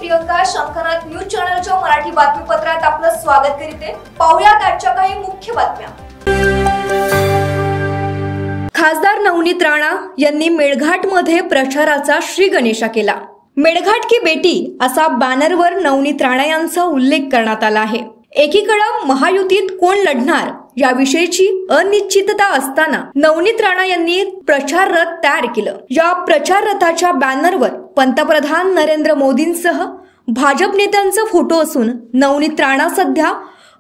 Priyanka Shankarnath news चॅनलच्या मराठी बातमीपत्रात आपलं स्वागत करते। पाहुयात आजच्या काही मुख्य बातम्या। खासदार नवनीत राणा यांनी मेळघाटमध्ये प्रचाराचा श्री गणेशा केला। मेळघाट की बेटी असा बॅनरवर नवनीत राणा यांचा उल्लेख करण्यात आला आहे। एकीकडे महायुतीत कोण लढणार याविषयीची अनिश्चितता असताना नवनीत राणा यांनी प्रचार रथ तयार केलं। या प्रचार रथाच्या बॅनरवर पंतप्रधान नरेंद्र मोदींसह भाजप नेत्यांचा फोटो असून नवनीत राणा सध्या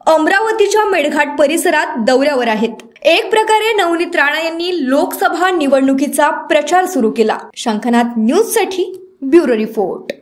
अमरावतीच्या मेळघाट परिसरात दौऱ्यावर आहेत। एक प्रकारे नवनीत राणा यांनी लोकसभा निवडणुकीचा प्रचार सुरू केला। शंखनाथ न्यूज साठी ब्युरो रिपोर्ट।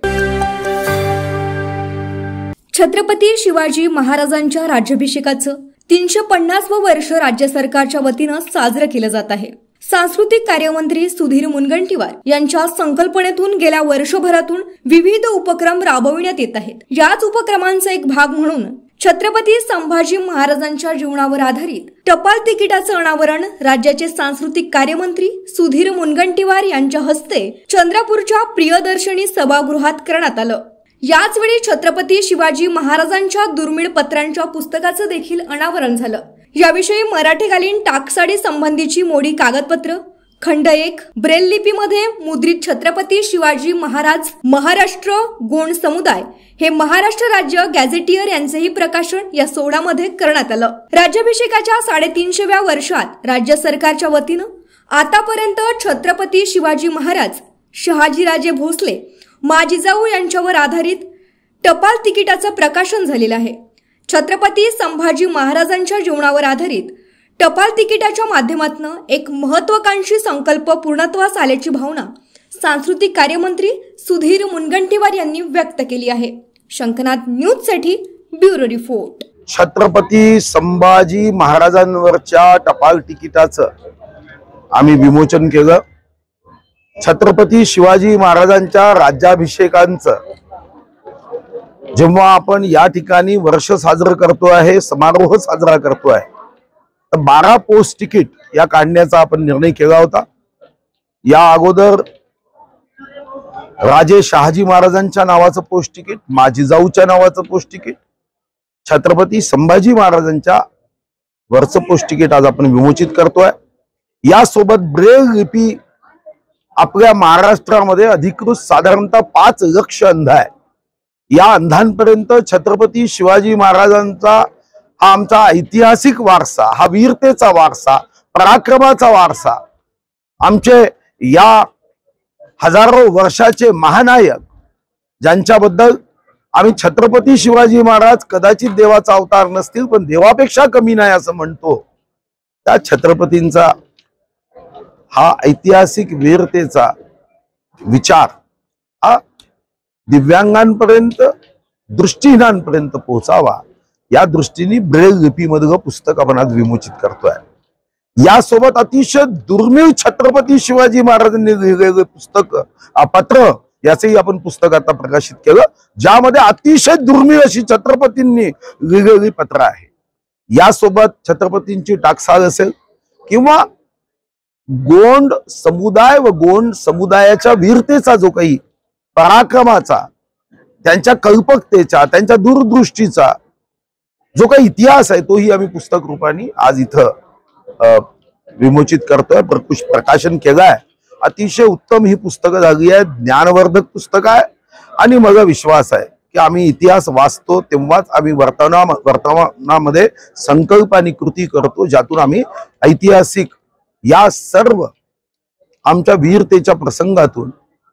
छत्रपती शिवाजी महाराजांच्या राज्याभिषेकाचं 350वं वर्ष राज्य सरकारच्या वतीनं साजरं केलं जात आहे। सांस्कृतिक कार्यमंत्री सुधीर मुनगंटीवार यांच्या संकल्पनेतून गेल्या वर्षभरातून विविध उपक्रम राबविण्यात येत आहेत। याच उपक्रमांचा एक भाग म्हणून छत्रपती संभाजी महाराजांच्या जीवनावर आधारित टपाल तिकिटाचं अनावरण राज्याचे सांस्कृतिक कार्यमंत्री सुधीर मुनगंटीवार यांच्या हस्ते चंद्रपूरच्या प्रियदर्शनी सभागृहात करण्यात आलं। याचवेळी छत्रपती शिवाजी महाराजांच्या दुर्मिळ पत्रांच्या पुस्तकाचं देखील अनावरण झालं। याविषयी मराठीकालीन टाकसाडी संबंधीची मोडी कागदपत्र, खंड 1 ब्रेल लिपीमध्ये मुद्रित छत्रपती शिवाजी महाराज महाराष्ट्र गोंड समुदाय हे महाराष्ट्र राज्य गॅझेटियर यांचेही प्रकाशन या सोहळ्यामध्ये करण्यात आलं। राज्याभिषेकाच्या 350व्या वर्षात राज्य सरकारच्या वतीनं आतापर्यंत छत्रपती शिवाजी महाराज, शहाजीराजे भोसले, माजिजाऊ यांच्यावर आधारित टपाल तिकिटाचं प्रकाशन झालेलं आहे। छत्रपती संभाजी महाराजांच्या जीवनावर आधारित टपाल तिकिटाच्या माध्यमातून एक महत्त्वाकांक्षी संकल्प पूर्णत्वास आल्याची भावना सांस्कृतिक कार्यमंत्री सुधीर मुनगंटीवार यांनी व्यक्त केली आहे। शंखनाथ न्यूज साठी ब्युरो रिपोर्ट। छत्रपती संभाजी महाराजांवरच्या टपाल तिकिटाचं आम्ही विमोचन केलं। छत्रपती शिवाजी महाराजांच्या राज्याभिषेकांचं जेव्हा आपण या ठिकाणी वर्ष साजरं करतो आहे, समारोह साजरा करतो आहे, तर 12 पोस्ट तिकीट या काढण्याचा आपण निर्णय केला होता। या अगोदर राजे शहाजी महाराजांच्या नावाचं पोस्ट तिकीट, माजिजाऊच्या नावाचं पोस्ट तिकीट, छत्रपती संभाजी महाराजांच्या वरचं पोस्ट तिकीट आज आपण विमोचित करतोय। यासोबत ब्रेल लिपी आपल्या महाराष्ट्रामध्ये अधिकृत साधारणतः 5 लक्ष अंध आहे। या अंधांपर्यंत छत्रपती शिवाजी महाराजांचा हा आमचा ऐतिहासिक वारसा, हा वीरतेचा वारसा, पराक्रमाचा वारसा, आमचे या हजारो वर्षाचे महानायक ज्यांच्याबद्दल आम्ही छत्रपती शिवाजी महाराज कदाचित देवाचा अवतार नसतील पण देवापेक्षा कमी नाही असं म्हणतो, त्या छत्रपतींचा हा ऐतिहासिक वीरतेचा विचार हा दिव्यांगांपर्यंत, दृष्टीहीनांपर्यंत पोहोचावा या दृष्टीने ब्रेल लिपीमधलं पुस्तक आपण आज विमोचित करतोय। यासोबत अतिशय दुर्मिळ छत्रपती शिवाजी महाराजांनी लिहिलेले पुस्तक पत्र याचंही आपण पुस्तक आता प्रकाशित केलं, ज्यामध्ये अतिशय दुर्मिळ अशी छत्रपतींनी लिहिलेली पत्र आहे। यासोबत छत्रपतींची टाकसाळ असेल किंवा गोंड समुदाय व गोंड समुदायाच्या वीरतेचा जो काही पराक्रमाचा, त्यांच्या कल्पकतेचा, त्यांच्या दूरदृष्टीचा जो काही इतिहास आहे तोही आम्ही पुस्तक रूपाने आज इथं विमोचित करतोय, प्रकाशन केलं आहे। अतिशय उत्तम ही पुस्तकं झाली आहे, ज्ञानवर्धक पुस्तक आहे आणि मला विश्वास आहे की आम्ही इतिहास वाचतो तेव्हाच आम्ही वर्तमानामध्ये संकल्प आणि कृती करतो, ज्यातून आम्ही ऐतिहासिक या सर्व आमच्या वीरतेच्या प्रसंगातून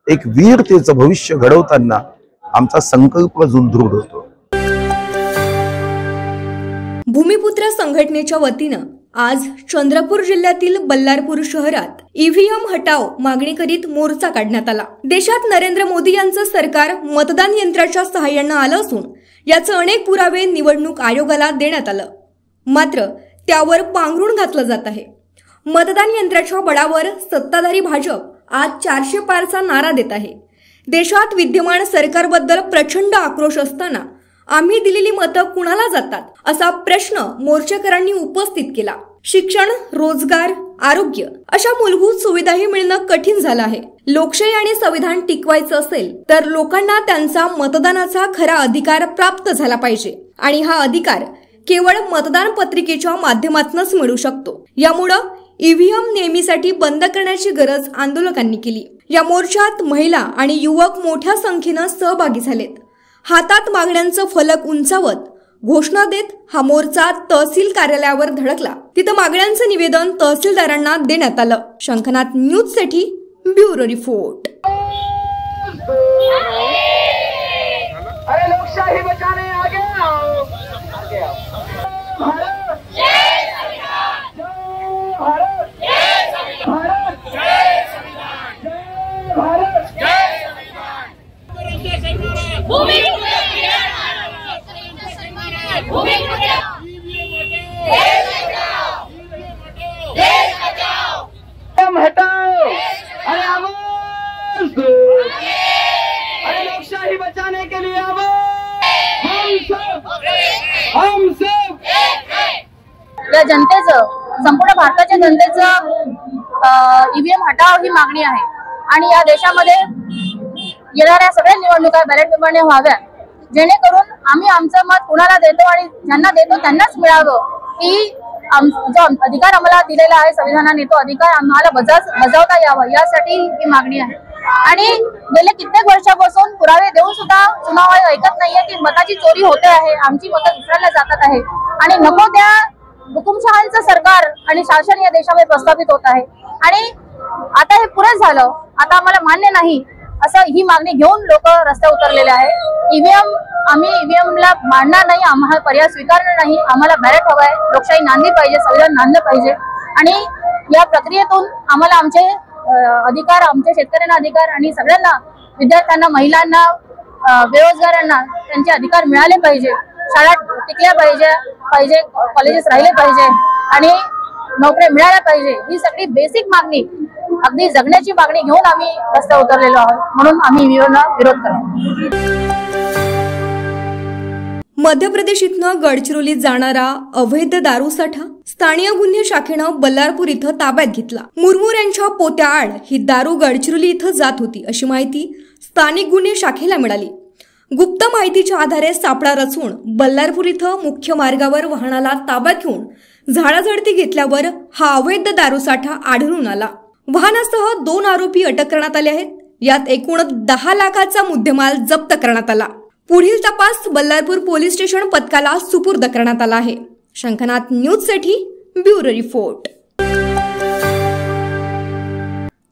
एक वीरतेचं भविष्य घडवताना आमचा संकल्प अजून दृढ होतो। भूमिपुत्र संघटनेच्या वतीनं आज चंद्रपूर जिल्ह्यातील बल्लारपूर शहरात ईव्हीएम हटाव मागणी करीत मोर्चा काढण्यात आला। देशात नरेंद्र मोदी यांचं सरकार मतदान यंत्राच्या सहाय्यानं आलं असून याचे अनेक पुरावे निवडणूक आयोगाला देण्यात आलं, मात्र त्यावर पांघरून घातलं जात आहे। मतदान यंत्राच्या बळावर सत्ताधारी भाजप आज 400 पारचा नारा देत आहे। देशात विद्यमान सरकारबद्दल प्रचंड आक्रोश असताना आम्ही दिलेली मतं कुणाला जातात असा प्रश्न मोर्चेकरांनी उपस्थित केला। शिक्षण, रोजगार, आरोग्य अशा मूलभूत सुविधाही मिळणं कठीण झालं आहे। लोकशाही आणि संविधान टिकवायचं असेल तर लोकांना त्यांचा मतदानाचा खरा अधिकार प्राप्त झाला पाहिजे आणि हा अधिकार केवळ मतदान पत्रिकेच्या माध्यमातूनच मिळू शकतो। यामुळं ईव्हीएम नेहमीसाठी बंद करण्याची गरज आंदोलकांनी केली। या मोर्चात महिला आणि युवक मोठ्या संख्येनं सहभागी झालेत। हातात मागण्यांचं फलक उंचावत घोषणा देत हा मोर्चा तहसील कार्यालयावर धडकला। तिथं मागण्यांचं निवेदन तहसीलदारांना देण्यात आलं। शंखनाथ न्यूजसाठी ब्युरो रिपोर्ट। अरे लोकशाही बचाने आगे आओ, आगे आओ। भारत जय संविधान, भारत जय संविधान, भारत जय संविधान, भारत जय संविधान। भूमि भूमि देश बचाओ, हम हटाओ, अरे आवाज दो, अरे लोकशाही बचाने के लिए आवाज, हम सब या जनतेचं, संपूर्ण भारताच्या जनतेचं ईव्हीएम हटाव ही मागणी आहे आणि या देशामध्ये येणाऱ्या सगळ्या निवडणुका बॅलेट पेपरने व्हाव्या, जेणेकरून आम्ही आमचं मत कुणाला देतो आणि ज्यांना देतो त्यांनाच मिळावं, की जो अधिकार आम्हाला दिलेला आहे संविधानाने तो अधिकार आम्हाला बजावता यावा यासाठी ही मागणी आहे। आणि गेले कित्येक वर्षापासून पुरावे देऊन सुद्धा चुनाव आयोग ऐकत नाहीये की मताची चोरी होते आहे, आमची मतं दुसऱ्याला जातात आहे आणि नको त्या हुकुमशहांचं सरकार आणि शासन या देशामध्ये प्रस्थापित होत आहे आणि आता हे पुरे झालं, आता आम्हाला मान्य नाही असं ही मागणी घेऊन लोक रस्त्यावर उतरलेले आहे। ईव्हीएम आम्ही ईव्हीएमला मानणार नाही, आम्हाला पर्याय स्वीकारणार नाही, आम्हाला बॅलेट हवाय, लोकशाही नांदली पाहिजे, संविधान नांदलं पाहिजे आणि या प्रक्रियेतून आम्हाला आमचे अधिकार, आमच्या शेतकऱ्यांना अधिकार आणि सगळ्यांना, विद्यार्थ्यांना, महिलांना, बेरोजगारांना त्यांचे अधिकार मिळाले पाहिजे, शाळा टिकल्या पाहिजे, कॉलेजेस राहिले पाहिजे आणि नोकऱ्या मिळाल्या पाहिजे। ही सगळी बेसिक मागणी, अगदी जगण्याची मागणी घेऊन आम्ही रस्त्यावर उतरलेलो आहोत, म्हणून आम्ही ईव्हीएमला विरोध करतो। मध्य प्रदेश इथनं गडचिरोलीत जाणारा अवैध दारूसाठा स्थानिक गुन्हे शाखेनं बल्लारपूर इथं ताब्यात घेतला। मुरमुर यांच्या पोत्याआड ही दारू गडचिरोली इथं जात होती अशी माहिती स्थानिक गुन्हे शाखेला मिळाली। गुप्त माहितीच्या आधारे सापळा रचून बल्लारपूर इथं मुख्य मार्गावर वाहनाला ताब्यात घेऊन झाडाझडती घेतल्यावर हा अवैध दारूसाठा आढळून आला। वाहनासह 2 आरोपी अटक करण्यात आले आहेत। यात एकूण 10 लाखाचा मुद्देमाल जप्त करण्यात आला। पुढील तपास बल्लारपूर पोलीस स्टेशन पथकाला सुपूर्द करण्यात आला आहे। शंखनाथ न्यूजसाठी ब्युरो रिपोर्ट।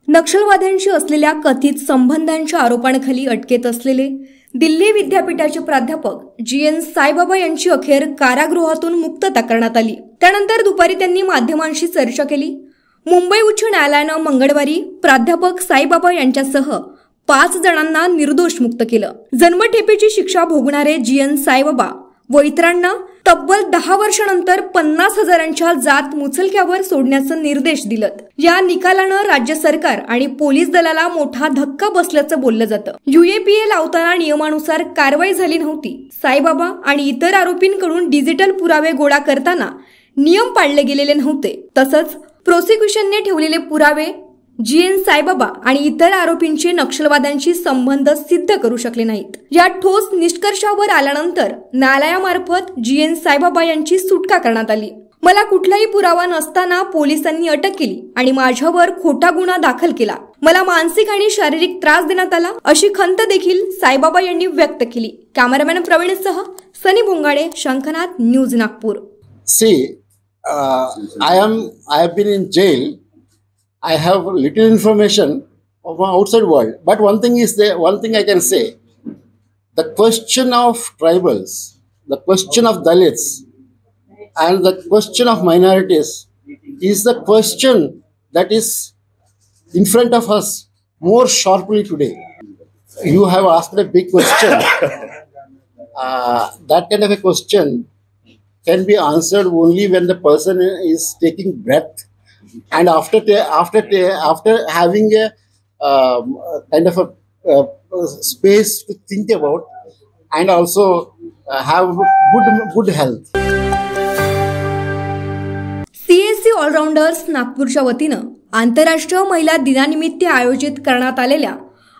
नक्षलवाद्यांशी असलेल्या कथित संबंधांच्या आरोपांखाली अटकेत असलेले दिल्ली विद्यापीठाचे प्राध्यापक GN साईबाबा यांची अखेर कारागृहातून मुक्तता करण्यात आली। त्यानंतर दुपारी त्यांनी माध्यमांशी चर्चा केली। मुंबई उच्च न्यायालयानं मंगळवारी प्राध्यापक साईबाबा यांच्यासह 5 जणांना निर्दोष मुक्त केलं। जन्मठेपेची शिक्षा भोगणारे GN साईबाबा व इतरांना तब्बल 10 वर्षांनंतर 50,000च्या जात मुचलक्यावर सोडण्याचे निर्देश दिलेत। या निकालानं राज्य सरकार आणि पोलीस दलाला मोठा धक्का बसल्याचं बोललं जातं। UAPA लावताना नियमानुसार कारवाई झाली नव्हती। साईबाबा आणि इतर आरोपींकडून डिजिटल पुरावे गोळा करताना नियम पाळले गेलेले नव्हते। तसंच प्रोसिक्युशनने ठेवलेले पुरावे GN साईबाबा आणि इतर आरोपींचे नक्षलवाद्यांशी संबंध सिद्ध करू शकले नाहीत। या ठोस निष्कर्षावर आल्यानंतर न्यायालयामार्फत GN साईबाबा यांची सुटका करण्यात आली। मला कुठलाही पुरावा नसताना पोलिसांनी अटक केली आणि माझ्यावर खोटा गुन्हा दाखल केला। मला मानसिक आणि शारीरिक त्रास देण्यात आला अशी खंत देखील साईबाबा यांनी व्यक्त केली। कॅमेरामॅन प्रवीणसह Sunny Bongade, Shankhnath news, Nagpur. I have been in jail. I have little information of my outside world, but one thing I can say: the question of tribals, the question of Dalits, and the question of minorities is the question that is in front of us more sharply today. You have asked a big question. That kind of a question can be answered only when the person is taking breath, and after having a kind of a space to think about, and also have good health. CSC all-rounders नागपूरच्या वतीनं आंतरराष्ट्रीय महिला दिनानिमित्त आयोजित करण्यात आलेल्या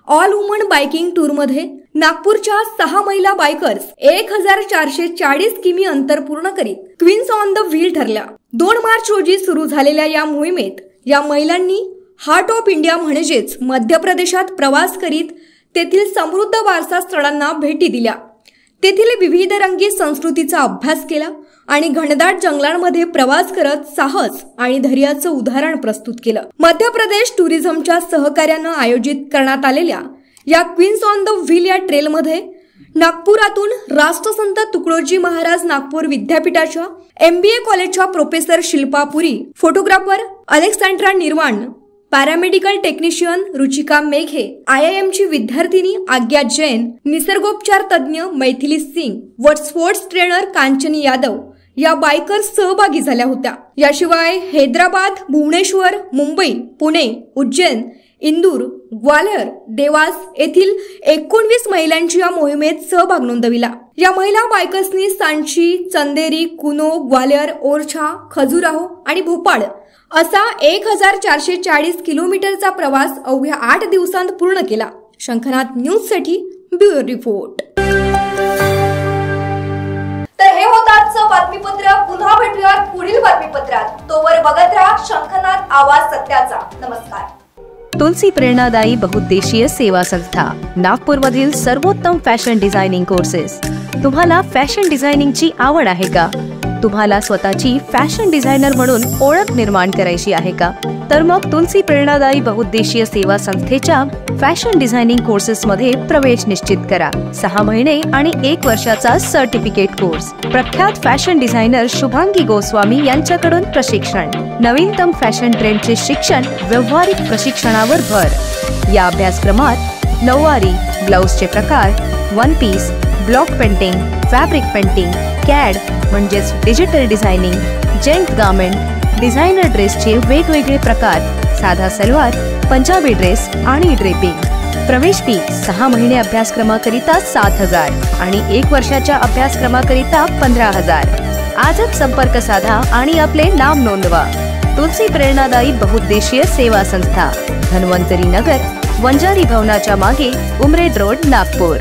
all woman biking टूरमध्ये नागपूरच्या 6 महिला बायकर्स 1440 किमी अंतर पूर्ण करीत क्वीन्स ऑन द व्हील ठरल्या। 2 मार्च रोजी सुरू झालेल्या या मोहिमेत या महिलांनी हार्ट ऑफ इंडिया म्हणजेच मध्य प्रदेशात प्रवास करीत तेथील समृद्ध वारसा स्थळांना भेटी दिल्या, तेथील विविध रंगी संस्कृतीचा अभ्यास केला आणि घनदाट जंगलांमध्ये प्रवास करत साहस आणि धैर्याचं उदाहरण प्रस्तुत केलं। मध्य प्रदेश टुरिझमच्या सहकार्यानं आयोजित करण्यात आलेल्या या क्वीन्स ऑन द व्हील या ट्रेलमध्ये नागपुरातून राष्ट्रसंत तुकडोजी महाराज नागपूर विद्यापीठाच्या MBA कॉलेजच्या प्रोफेसर शिल्पा पुरी, फोटोग्राफर अलेक्सांड्रा निर्वाण, पॅरामेडिकल टेक्निशियन रुचिका मेघे, IIMची विद्यार्थिनी आज्ञा जैन, निसर्गोपचार तज्ञ मैथिली सिंग व स्पोर्ट्स ट्रेनर कांचनी यादव या बायकर्स सहभागी झाल्या होत्या। याशिवाय हैदराबाद, भुवनेश्वर, मुंबई, पुणे, उज्जैन, इंदूर, ग्वाल्हेर, देवास येथील 19 महिलांची या मोहिमेत सहभाग नोंदविला। या महिला बायकर्सनी सांची, चंदेरी, कुनो, ग्वाल्हेर, ओरछा, खजुराहो आणि भोपाळ असा 1440 किलोमीटरचा प्रवास अवघ्या 8 दिवसांत पूर्ण केला। शंखनाथ न्यूज साठी ब्युरो रिपोर्ट। तर हे होतं आजचं बातमीपत्र। पुन्हा भेटूयात पुढील बातमीपत्रात। तोवर बघत राहा शंखनाथ आवाज सत्याचा। नमस्कार। तुलसी प्रेरणादायी बहुउद्देशीय सेवा संस्था नागपूरमधील सर्वोत्तम फॅशन डिझायनिंग कोर्सेस। तुम्हाला फॅशन डिझायनिंगची आवड आहे का? तुम्हाला स्वतःची फॅशन डिझायनर म्हणून ओळख निर्माण करायची आहे का? तर मग तुलसी प्रेरणादायी बहुउद्देशीय सेवा संस्थेच्या फॅशन डिझायनिंग कोर्सेस मध्ये प्रवेश निश्चित करा। 6 महिने आणि 1 वर्षाचा सर्टिफिकेट कोर्स। प्रख्यात फॅशन डिझायनर शुभांगी गोस्वामी यांच्याकडून प्रशिक्षण। नवीनतम फॅशन ट्रेंडचे शिक्षण, व्यवहारिक प्रशिक्षणावर भर। या अभ्यासक्रमात नऊवारी, ब्लाउजचे प्रकार, one piece, block painting, fabric painting, CAD म्हणजेच digital designing, gent garment, designer ड्रेसचे वेगवेगळे प्रकार, साधा सलवार, पंजाबी ड्रेस आणि ड्रेपिंग। प्रवेश फी 6 महिने अभ्यासक्रमाकरिता 7,000 आणि 1 वर्षाच्या अभ्यासक्रमाकरिता 15,000। आजच संपर्क साधा आणि आपले नाम नोंदवा। तुलसी प्रेरणादायी बहुउद्देशीय सेवा संस्था, धन्वंतरी नगर, वंजारी भवनाच्या मागे, उमरेड रोड, नागपूर।